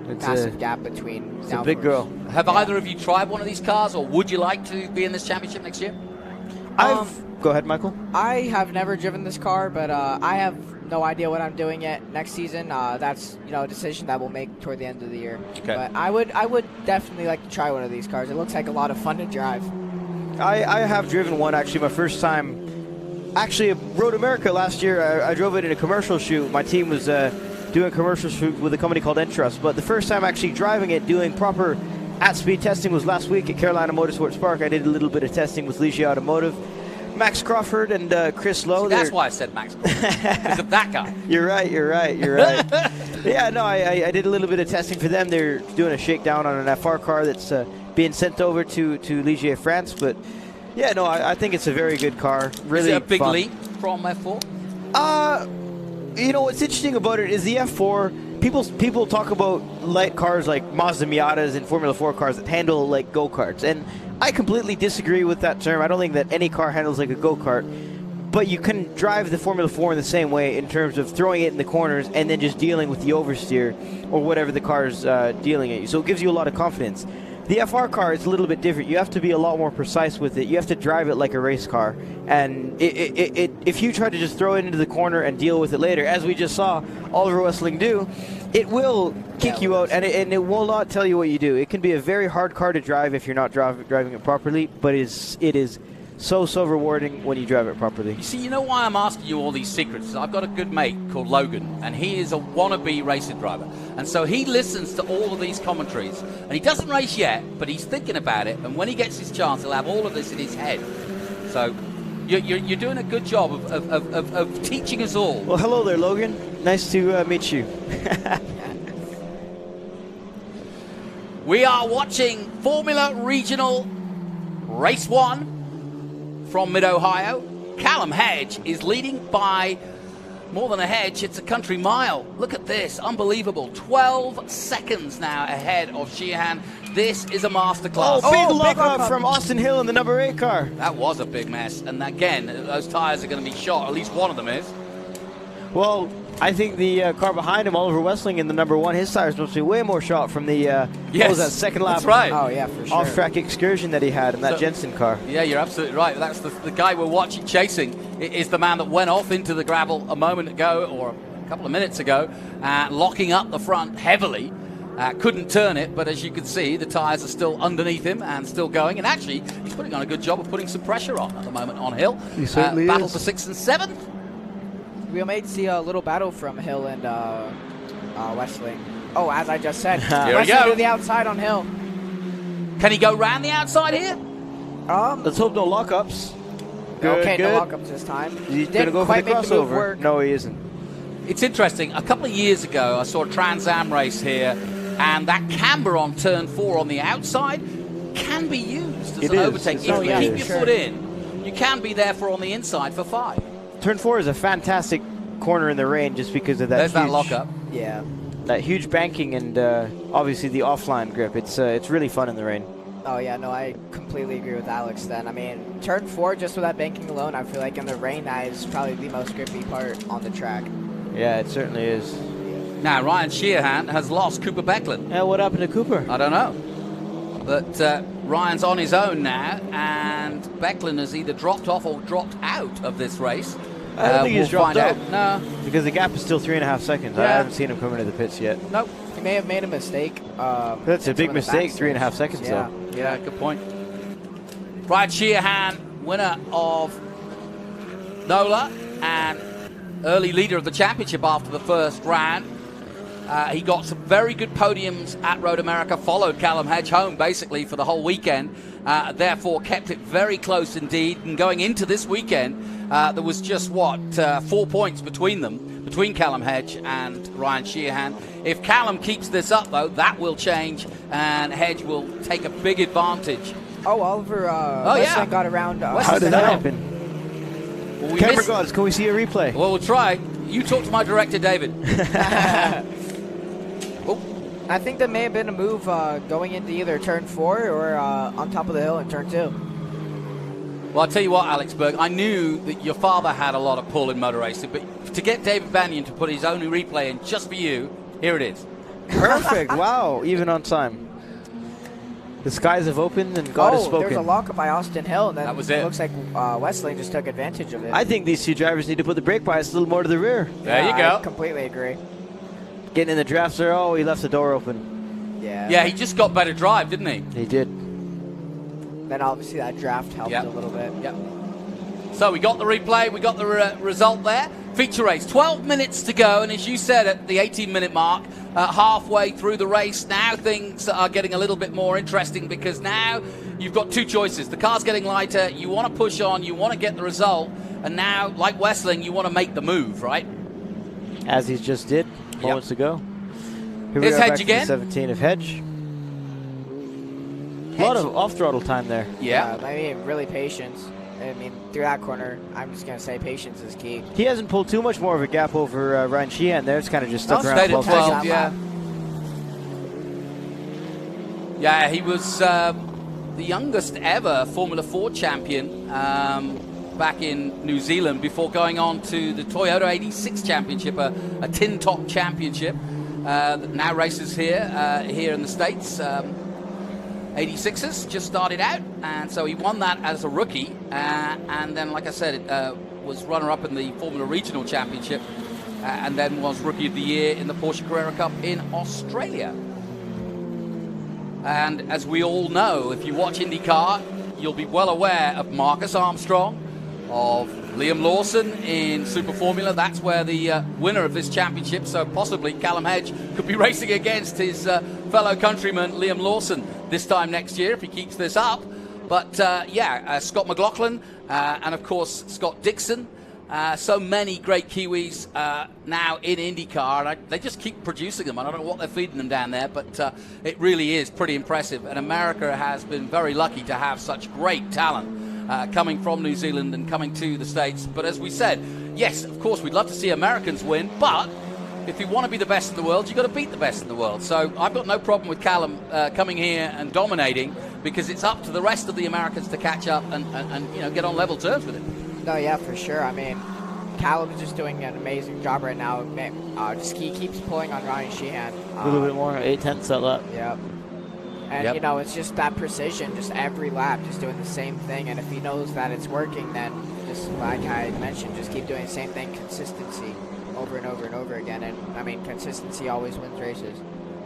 Massive gap between. It's a big girl. Have either of you tried one of these cars, or would you like to be in this championship next year? Go ahead, Michael. I have never driven this car, but I have no idea what I'm doing yet next season. That's a decision that we'll make toward the end of the year. Okay. But I would definitely like to try one of these cars. It looks like a lot of fun to drive. I have driven one, actually, my first time. Actually, Road America last year, I drove it in a commercial shoot. My team was doing a commercial shoot with a company called Entrust. But the first time actually driving it, doing proper at-speed testing was last week at Carolina Motorsports Park. I did a little bit of testing with Ligier Automotive. Max Crawford and Chris Lowe. That's why I said Max Crawford, because of that guy. You're right. Yeah, no, I did a little bit of testing for them. They're doing a shakedown on an FR car that's being sent over to Ligier France. But yeah, no, I think it's a very good car. Really Is it a big fun. leap from F4? What's interesting about it is the F4. People talk about light cars like Mazda Miatas and Formula 4 cars that handle like go-karts, and I completely disagree with that term. I don't think that any car handles like a go-kart, but you can drive the Formula 4 in the same way in terms of throwing it in the corners and then just dealing with the oversteer or whatever the car's dealing at you. So it gives you a lot of confidence. The FR car is a little bit different. You have to be a lot more precise with it. You have to drive it like a race car. And if you try to just throw it into the corner and deal with it later, as we just saw Oliver Wessling do, it will kick you out, and it will not tell you what you do. It can be a very hard car to drive if you're not driving it properly, but it is so rewarding when you drive it properly. You see, you know why I'm asking you all these secrets? I've got a good mate called Logan, and he is a wannabe racing driver. And so he listens to all of these commentaries. And he doesn't race yet, but he's thinking about it. And when he gets his chance, he'll have all of this in his head. So you're doing a good job of teaching us all. Well, hello there, Logan. Nice to meet you. We are watching Formula Regional Race 1 from Mid-Ohio. Callum Hedge is leading by more than a hedge. It's a country mile. Look at this. Unbelievable. 12 seconds now ahead of Sheehan. This is a masterclass. Big lockup from Austin Hill in the number 8 car. That was a big mess. And again, those tires are going to be shot. At least one of them is. Well, I think the car behind him, Oliver Wessling, in the number 1, his tires must be way more shot from the what was that, second lap? That's right. Oh yeah, for sure. Off-track excursion that he had in that Jensen car. Yeah, you're absolutely right. That's the guy we're watching chasing is the man that went off into the gravel a moment ago, or a couple of minutes ago, locking up the front heavily. Couldn't turn it, but as you can see, the tyres are still underneath him and still going. And actually, he's putting on a good job of putting some pressure on at the moment on Hill. He certainly battle is. for 6th and 7th. We may see a little battle from Hill and Westling. Oh, as I just said, Here we Westling go. to the outside on Hill. Can he go round the outside here? Let's hope no lockups. Good, Okay, good. no lockups this time. He's going to Didn't go for quite the make the move crossover. work. No, he isn't. It's interesting. A couple of years ago, I saw a Trans Am race here, and that camber on turn 4 on the outside can be used as It an is. overtake. It's If you only keep is. your Sure. foot in, you can be there for on the inside for 5. Turn 4 is a fantastic corner in the rain just because of that. There's that huge, lockup. Yeah. That huge banking and obviously the offline grip. It's really fun in the rain. Oh yeah, no, I completely agree with Alex then. I mean, turn 4, just with that banking alone, I feel like in the rain, that is probably the most grippy part on the track. Yeah, it certainly is. Now, Ryan Sheehan has lost Cooper Becklin. Yeah, what happened to Cooper? I don't know. But Ryan's on his own now, and Becklin has either dropped off or dropped out of this race. I don't think he's we'll dropped find out. No. Because the gap is still 3.5 seconds. I Yeah. haven't seen him come into the pits yet. Nope, he may have made a mistake. That's a in big some of the mistake, back 3.5 stretch. seconds, Yeah. though. Yeah, good point. Ryan Sheehan, winner of NOLA, and early leader of the championship after the first round. He got some very good podiums at Road America, followed Callum Hedge home basically for the whole weekend, therefore kept it very close indeed. And going into this weekend, there was just, 4 points between them, between Callum Hedge and Ryan Sheehan. If Callum keeps this up, though, that will change, and Hedge will take a big advantage. Oh, Oliver yeah. got around. How did that happen? Well, we Camera missed- gods, can we see a replay? Well, we'll try. You talk to my director, David. Oh, I think there may have been a move going into either turn 4 or on top of the hill in turn 2. well, I'll tell you what, Alex Berg, I knew that your father had a lot of pull in motor racing, but to get David Banyan to put his own replay in just for you, here it is. Perfect. Wow, even on time. The skies have opened and God has spoken. There's a lockup by Austin Hill, and then That was it. looks like Westling just took advantage of it. I think these two drivers need to put the brake bias a little more to the rear. There you I go. completely agree. Getting in the drafts there. Oh, he left the door open. Yeah. Yeah, he just got better drive, didn't he? He did. Then obviously that draft helped Yep. a little bit. Yep. So we got the replay, we got the result there. Feature race, 12 minutes to go, and as you said at the 18-minute mark, halfway through the race, now things are getting a little bit more interesting because now you've got two choices. The car's getting lighter, you want to push on, you want to get the result, and now, like Westling, you want to make the move, right? As he just did moments ago. Here we Here's are Hedge back to again. the 17 of Hedge. A lot of off-throttle time there. Yeah. I mean, really patience. I mean, through that corner, I'm just going to say patience is key. He hasn't pulled too much more of a gap over Ryan Sheehan there. It's kind of just stuck No, around stayed at 12 12, seconds. yeah. Yeah, he was the youngest ever Formula 4 champion back in New Zealand before going on to the Toyota 86 Championship, a tin top championship that now races here in the States. 86ers just started out, and so he won that as a rookie, and then, like I said, was runner-up in the Formula Regional Championship, and then was Rookie of the Year in the Porsche Carrera Cup in Australia. And as we all know, if you watch IndyCar, you'll be well aware of Marcus Armstrong, of Liam Lawson in Super Formula. That's where the winner of this championship, so possibly Callum Hedge, could be racing against his fellow countryman Liam Lawson this time next year if he keeps this up. But Scott McLaughlin and of course Scott Dixon. So many great Kiwis now in IndyCar, and they just keep producing them. I don't know what they're feeding them down there, but it really is pretty impressive. And America has been very lucky to have such great talent coming from New Zealand and coming to the States. But as we said, yes, of course, we'd love to see Americans win, but if you want to be the best in the world, you've got to beat the best in the world. So I've got no problem with Callum coming here and dominating, because it's up to the rest of the Americans to catch up and get on level terms with him. No, yeah, for sure. I mean, Callum is just doing an amazing job right now. He keeps pulling on Ryan Sheehan. A little bit more, 8/10 that lap. Yep. And, Yep. it's just that precision, just every lap, just doing the same thing. And if he knows that it's working, then just like I mentioned, just keep doing the same thing, consistency, over and over and over again. And, I mean, consistency always wins races.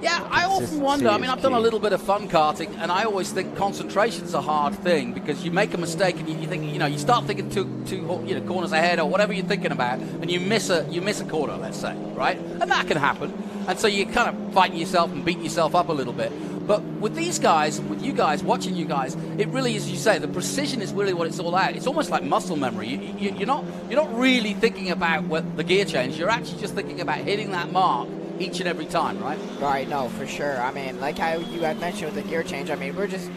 Yeah, I often wonder. I mean, I've done a little bit of fun karting, and I always think concentration's a hard thing, because you make a mistake and you think, you start thinking two corners ahead or whatever you're thinking about, and you miss a corner, let's say, right? And that can happen. And so you're kind of fighting yourself and beating yourself up a little bit. But with these guys, with you guys, watching you guys, it really, as you say, the precision is really what it's all about. It's almost like muscle memory. You're not really thinking about the gear change. You're actually just thinking about hitting that mark each and every time, right? Right, no, for sure. I mean, like how you had mentioned with the gear change, I mean, we're just,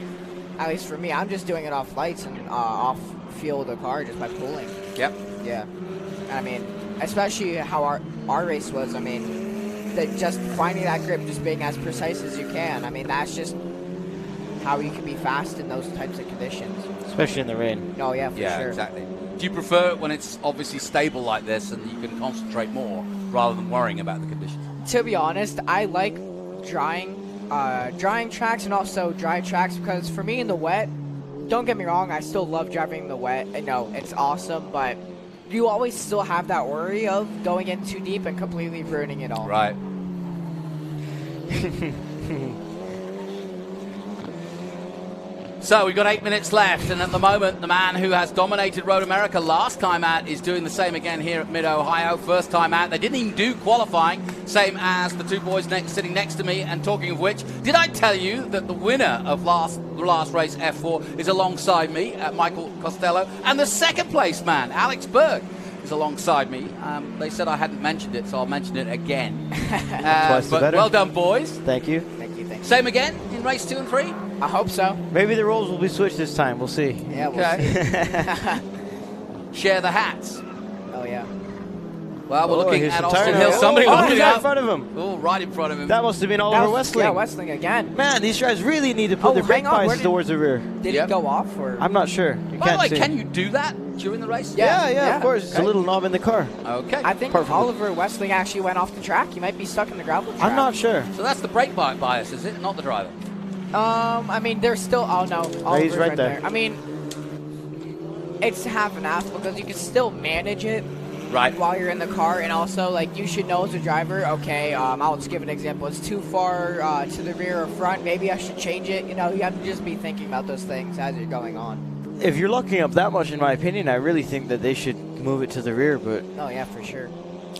at least for me, I'm just doing it off lights and off feel of the car just by pulling. Yep. Yeah. I mean, especially how our race was, I mean, just finding that grip, just being as precise as you can. I mean, that's just how you can be fast in those types of conditions. Especially in the rain. Oh, yeah, for sure. Yeah, exactly. Do you prefer it when it's obviously stable like this and you can concentrate more rather than worrying about the conditions? To be honest, I like drying tracks and also dry tracks, because for me in the wet, don't get me wrong, I still love driving in the wet. I know it's awesome, but you always still have that worry of going in too deep and completely ruining it all. Right. So we've got 8 minutes left, and at the moment, the man who has dominated Road America last time out is doing the same again here at Mid-Ohio. First time out. They didn't even do qualifying, same as the two boys sitting next to me. And talking of which, did I tell you that the winner of the last race, F4, is alongside me, Michael Costello, and the second place man, Alex Berg, is alongside me. They said I hadn't mentioned it, so I'll mention it again. Twice the better. Well done, boys. Thank you. Thank you. Same again in race 2 and 3? I hope so. Maybe the roles will be switched this time. We'll see. Yeah, we'll see. Share the hats. Oh, yeah. Well, we're looking here's at some Austin tire Hill. noise. Somebody Oh, looking he's right up. in front of him. Oh, right in front of him. That must have been Oliver Westling. Yeah, Westling again. Man, these guys really need to put their brake hang on, bias towards the rear. Did it go off? Or? I'm not sure. You By the can't way, see. can you do that during the race? Yeah, of course. It's a Okay. little knob in the car. Okay. I think Apart from Oliver Westling actually went off the track. He might be stuck in the gravel track. I'm not sure. So that's the brake bias, is it? Not the driver. I mean, there's still. Oh no, Oliver's he's right there. I mean, it's half and half because you can still manage it Right. while you're in the car, and also like you should know as a driver. Okay, I'll just give an example. It's too far to the rear or front. Maybe I should change it. You know, you have to just be thinking about those things as you're going on. If you're locking up that much, in my opinion, I really think that they should move it to the rear. But Oh yeah, for sure.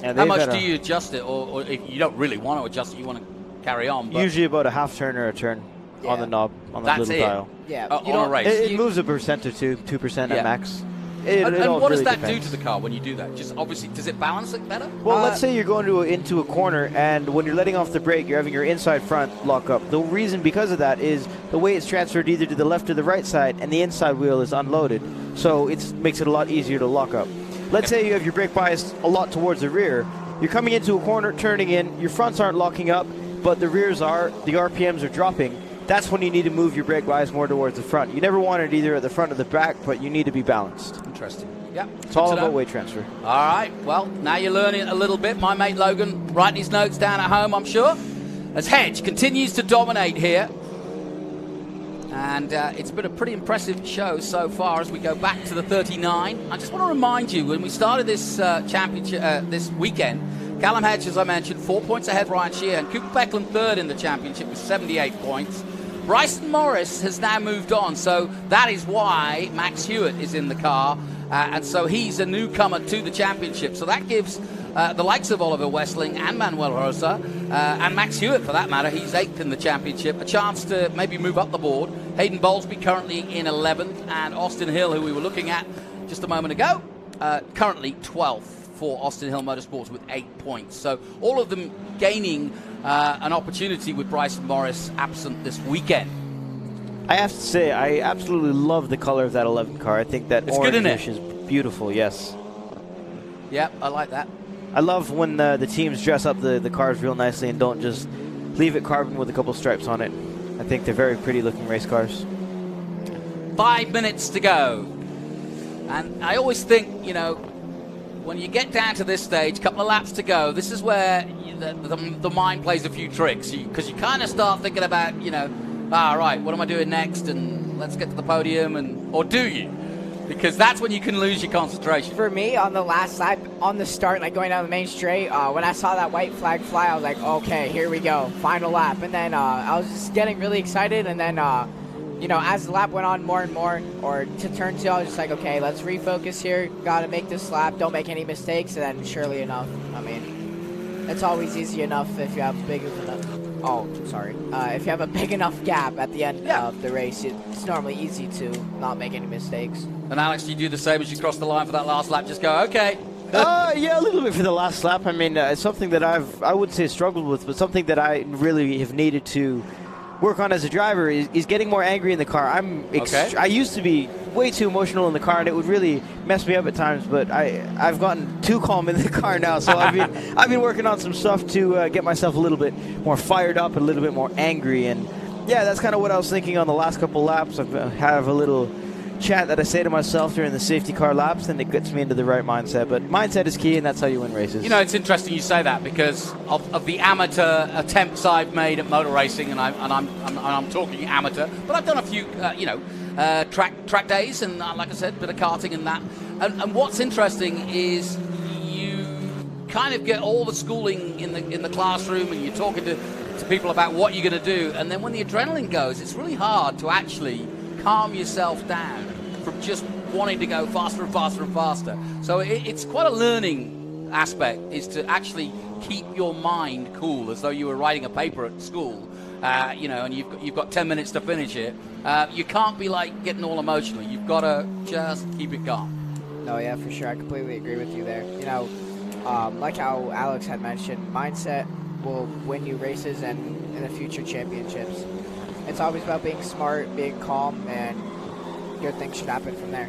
How much do you adjust it, or if you don't really want to adjust it, you want to carry on? But Usually about a half turn or a turn on the knob, on the That's little it. dial. Yeah, you on a don't- race. It moves a percent or 2% Yeah. at max. And It all what does really that depends. do to the car when you do that? Just obviously, does it balance it better? Well, let's say you're going into a corner, and when you're letting off the brake, you're having your inside front lock up. The reason because of that is the way it's transferred either to the left or the right side, and the inside wheel is unloaded. So it makes it a lot easier to lock up. Let's say you have your brake bias a lot towards the rear. You're coming into a corner, turning in, your fronts aren't locking up, but the rears are, the RPMs are dropping. That's when you need to move your brake bias more towards the front. You never want it either at the front or the back, but you need to be balanced. Interesting. Yeah. It's all about weight transfer. All right. Well, now you're learning a little bit. My mate Logan writing his notes down at home, I'm sure. As Hedge continues to dominate here. And it's been a pretty impressive show so far as we go back to the 39. I just want to remind you, when we started this championship this weekend, Callum Hedge, as I mentioned, 4 points ahead of Ryan Sheehan. Cooper Beckland third in the championship with 78 points. Bryson Morris has now moved on, so that is why Max Hewitt is in the car. And so he's a newcomer to the championship. So that gives the likes of Oliver Westling and Manuel Rosa, and Max Hewitt for that matter, he's 8th in the championship, a chance to maybe move up the board. Hayden Bowlesby currently in 11th, and Austin Hill, who we were looking at just a moment ago, currently 12th for Austin Hill Motorsports with 8 points. So all of them gaining an opportunity with Bryson Morris absent this weekend. I have to say, I absolutely love the color of that 11 car. I think that It's orange good, isn't it? finish is beautiful, yes. Yeah, I like that. I love when the teams dress up the cars real nicely and don't just leave it carbon with a couple stripes on it. I think they're very pretty looking race cars. 5 minutes to go. And I always think, you know, when you get down to this stage, a couple of laps to go, this is where the mind plays a few tricks. Because you kind of start thinking about, you know, right, what am I doing next? And let's get to the podium. Or do you? Because that's when you can lose your concentration. For me, on the last lap, on the start, like going down the main straight, when I saw that white flag fly, I was like, okay, here we go, final lap. And then I was just getting really excited, and then, you know, as the lap went on more and more, or to turn 2, I was just like, okay, let's refocus here, gotta make this lap, don't make any mistakes, and then surely enough, I mean, it's always easy enough if you have big enough, if you have a big enough gap at the end of the race, it's normally easy to not make any mistakes. And Alex, do you do the same as you cross the line for that last lap? Just go, okay. Yeah, a little bit for the last lap. I mean, it's something that I wouldn't say struggled with, but something that I really have needed to work on as a driver is getting more angry in the car. I used to be way too emotional in the car, and it would really mess me up at times. But I've gotten too calm in the car now, so I've been working on some stuff to get myself a little bit more fired up, and a little bit more angry. And yeah, that's kind of what I was thinking on the last couple laps. I have a little chat that I say to myself during the safety car laps, and it gets me into the right mindset. But mindset is key, and that's how you win races. You know, it's interesting you say that because of the amateur attempts I've made at motor racing, and I'm talking amateur, but I've done a few, track days, and like I said, a bit of karting and that. And what's interesting is you kind of get all the schooling in the classroom, and you're talking to people about what you're going to do, and then when the adrenaline goes, it's really hard to actually calm yourself down from just wanting to go faster and faster and faster. So it's quite a learning aspect, is to actually keep your mind cool, as though you were writing a paper at school, you know, and you've got 10 minutes to finish it. You can't be like getting all emotional. You've got to just keep it calm. No, yeah, for sure. I completely agree with you there. You know, like how Alex had mentioned, mindset will win you races and in the future championships. It's always about being smart, being calm, and good things should happen from there.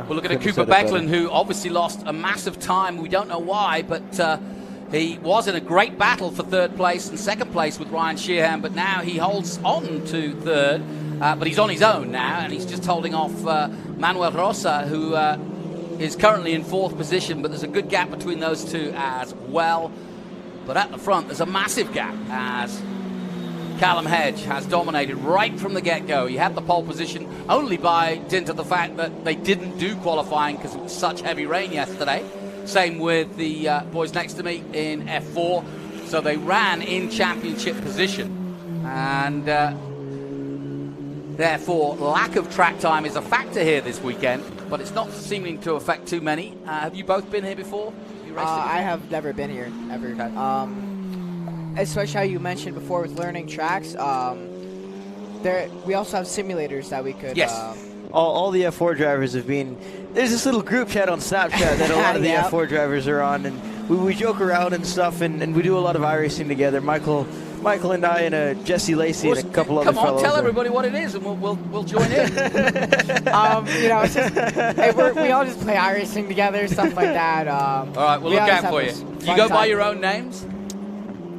We're looking at Cooper Becklin, who obviously lost a massive time. We don't know why, but he was in a great battle for third place and second place with Ryan Sheehan, but now he holds on to third. But he's on his own now, and he's just holding off Manuel Rosa, who is currently in fourth position, but there's a good gap between those two as well. But at the front, there's a massive gap as Callum Hedge has dominated right from the get-go. He had the pole position only by dint of the fact that they didn't do qualifying because it was such heavy rain yesterday. Same with the boys next to me in F4. So they ran in championship position. And therefore, lack of track time is a factor here this weekend, but it's not seeming to affect too many. Have you both been here before? You raced I have never been here, ever. Okay. Especially how you mentioned before with learning tracks. We also have simulators that we could... Yes. All the F4 drivers have been... There's this little group chat on Snapchat that a lot of the Yep. F4 drivers are on, and we joke around and stuff, and we do a lot of iRacing together. Michael and I and Jesse Lacey and a couple other fellows. Come on, tell everybody what it is, and we'll join in. You know, it's just, we all just play iRacing together, stuff like that. All right, we'll look out for you. You go by your own names?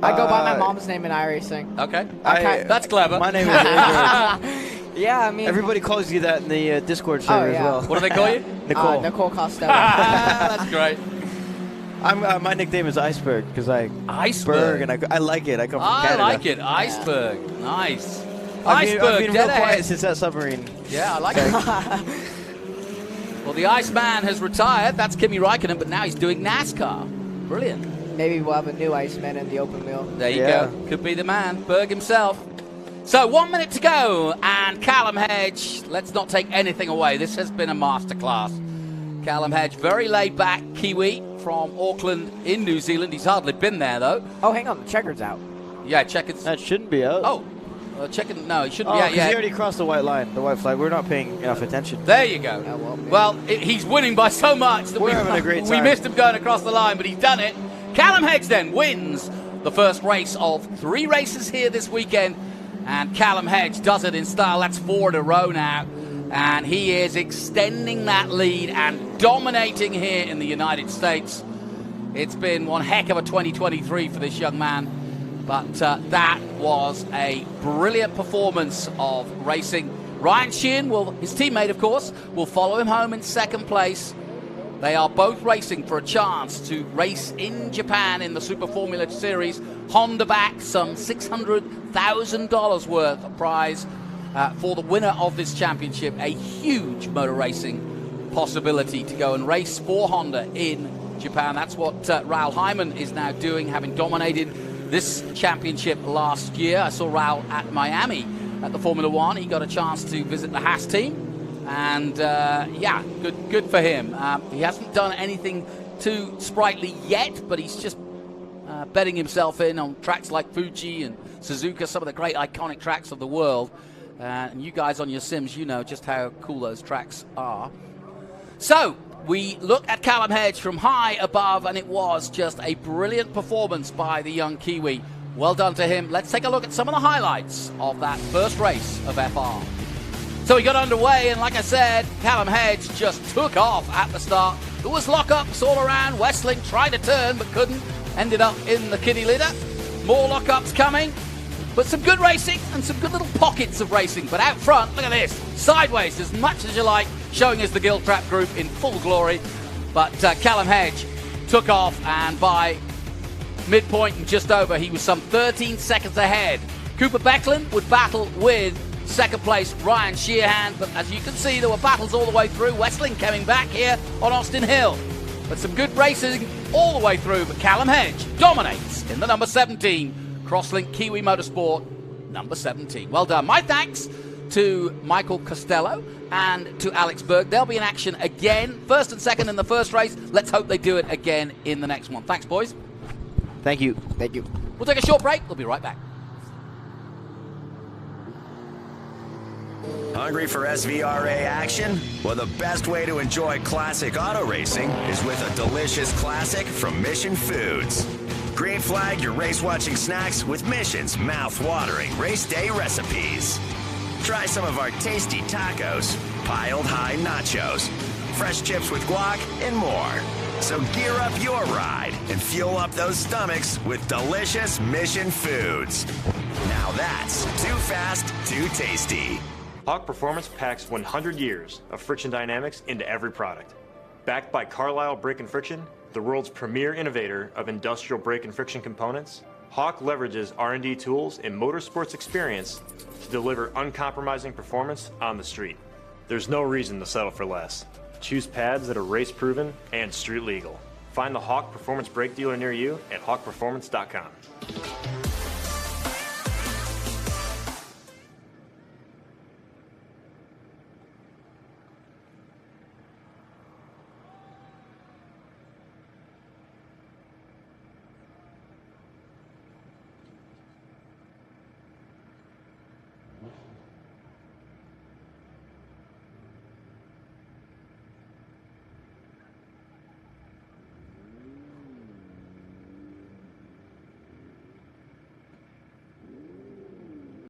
I go by my mom's name in iRacing. Okay. That's clever. My name is Andrew. Yeah, I mean... Everybody calls you that in the Discord server as well. What do they call you? Nicole. Nicole Costello. That's great. My nickname is Iceberg because Iceberg. and I like it. I come from Canada. I like it. Iceberg. Nice. I've Iceberg. been real quiet since that submarine. Yeah, I like it. Well, the Iceman has retired. That's Kimi Räikkönen, but now he's doing NASCAR. Brilliant. Maybe we'll have a new Iceman in the open wheel. There you go. Could be the man, Berg himself. So 1 minute to go, and Callum Hedge, let's not take anything away. This has been a masterclass. Callum Hedge, very laid back Kiwi from Auckland in New Zealand. He's hardly been there, though. Oh, hang on. The checker's out. Yeah, checker's... That shouldn't be out. Oh, checking... No, it shouldn't be out He yet. already crossed the white line, the white flag. We're not paying enough attention. There you go. Yeah, well, he's winning by so much that We're having a great we time. missed him going across the line, but he's done it. Callum Hedge then wins the first race of 3 races here this weekend, and Callum Hedge does it in style. That's 4 in a row now, and he is extending that lead and dominating here in the United States. It's been one heck of a 2023 for this young man, but that was a brilliant performance of racing. Ryan Sheehan, his teammate of course, will follow him home in second place. They are both racing for a chance to race in Japan in the Super Formula Series. Honda back some $600,000 worth of prize for the winner of this championship. A huge motor racing possibility to go and race for Honda in Japan. That's what Raul Hyman is now doing, having dominated this championship last year. I saw Raul at Miami at the Formula One. He got a chance to visit the Haas team. And yeah, good for him. He hasn't done anything too sprightly yet, but he's just betting himself in on tracks like Fuji and Suzuka, some of the great iconic tracks of the world. And you guys on your sims, you know just how cool those tracks are. So we look at Callum Hedge from high above, and it was just a brilliant performance by the young Kiwi. Well done to him. Let's take a look at some of the highlights of that first race of FR. So we got underway, and like I said, Callum Hedge just took off at the start. There was lockups all around. Westling tried to turn but couldn't. Ended up in the kiddie litter. More lockups coming. But some good racing and some good little pockets of racing. But out front, look at this. Sideways as much as you like, showing us the Giltrap group in full glory. But Callum Hedge took off, and by midpoint and just over, he was some 13 seconds ahead. Cooper Becklin would battle with second place Ryan Sheehan, but as you can see, there were battles all the way through. Westling coming back here on Austin Hill. But some good racing all the way through, but Callum Hedge dominates in the number 17. Crosslink Kiwi Motorsport, number 17. Well done. My thanks to Michael Costello and to Alex Berg. They'll be in action again, first and second in the first race. Let's hope they do it again in the next one. Thanks, boys. Thank you. Thank you. We'll take a short break. We'll be right back. Hungry for SVRA action? Well, the best way to enjoy classic auto racing is with a delicious classic from Mission Foods. Green flag your race-watching snacks with Mission's mouth-watering race day recipes. Try some of our tasty tacos, piled high nachos, fresh chips with guac, and more. So gear up your ride and fuel up those stomachs with delicious Mission Foods. Now that's too fast, too tasty. Hawk Performance packs 100 years of friction dynamics into every product. Backed by Carlisle Brake and Friction, the world's premier innovator of industrial brake and friction components, Hawk leverages R&D tools and motorsports experience to deliver uncompromising performance on the street. There's no reason to settle for less. Choose pads that are race-proven and street legal. Find the Hawk Performance brake dealer near you at hawkperformance.com.